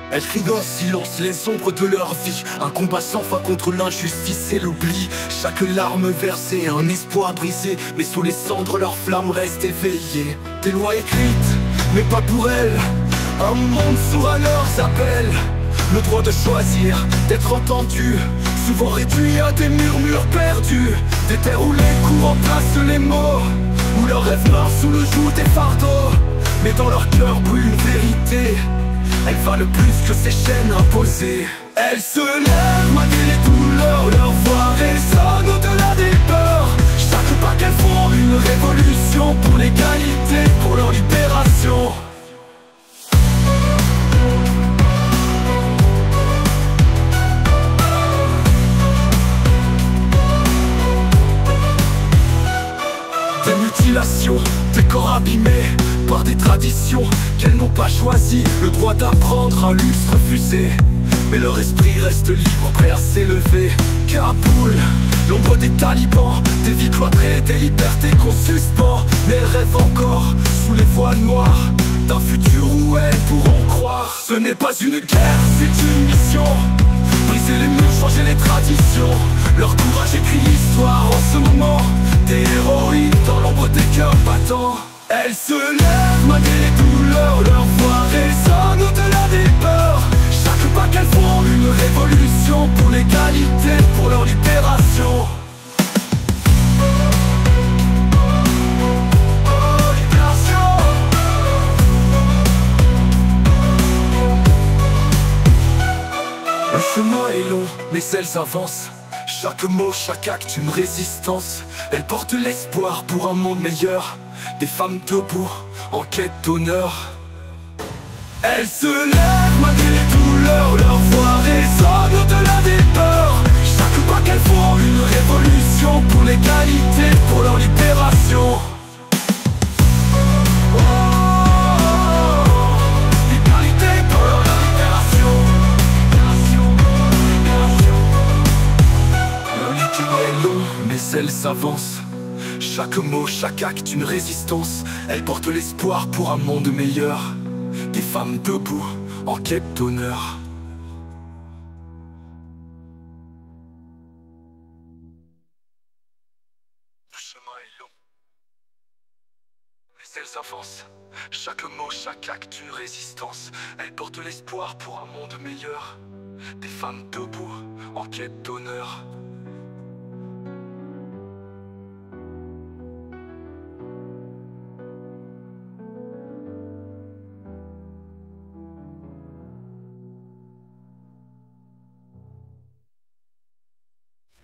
Elles crient dans le silence les ombres de leur vie. Un combat sans fin contre l'injustice et l'oubli. Chaque larme versée, un espoir brisé, mais sous les cendres leur flamme reste éveillée. Des lois écrites, mais pas pour elles. Un monde sourd à leurs appels. Le droit de choisir, d'être entendu, souvent réduit à des murmures perdus. Des terres où les coups remplacent les mots, où leurs rêves meurent sous le joug des fardeaux. Mais dans leur cœur brûle une vérité, elles valent plus que ces chaînes imposées. Elles se lèvent malgré les douleurs, leur voix résonne au-delà des peurs. Chaque pas qu'elles font, une révolution pour l'égalité, pour leur libération. Des mutilations, des corps abîmés par des traditions qu'elles n'ont pas choisies. Le droit d'apprendre, un luxe refusé, mais leur esprit reste libre, prêt à s'élever. Kaboul, l'ombre des talibans, des vies cloîtrées, des libertés qu'on suspend. Mais elles rêvent encore, sous les voiles noires, d'un futur où elles pourront croire. Ce n'est pas une guerre, c'est une mission. Briser les murs, changer les traditions. Leur courage écrit l'histoire en ce moment. Des héroïnes dans l'ombre des cœurs battants. Elles se lèvent malgré les douleurs, leur voix résonne au-delà des peurs. Chaque pas qu'elles font, une révolution pour l'égalité, pour leur libération. Le chemin est long, mais elles avancent. Chaque mot, chaque acte, une résistance. Elles portent l'espoir pour un monde meilleur. Des femmes debout, en quête d'honneur. Elles se lèvent malgré les douleurs, leur voix résonne au-delà des peurs. Chaque pas qu'elles font, une révolution pour l'égalité, pour leur libération. Elles s'avancent. Chaque mot, chaque acte, une résistance. Elles portent l'espoir pour un monde meilleur. Des femmes debout, en quête d'honneur. Le chemin est long, mais elles avancent. Chaque mot, chaque acte, une résistance. Elles portent l'espoir pour un monde meilleur. Des femmes debout, en quête d'honneur.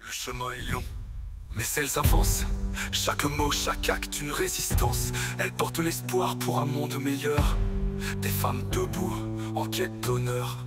Le chemin est long, mais elles avancent. Chaque mot, chaque acte, une résistance. Elles portent l'espoir pour un monde meilleur. Des femmes debout, en quête d'honneur.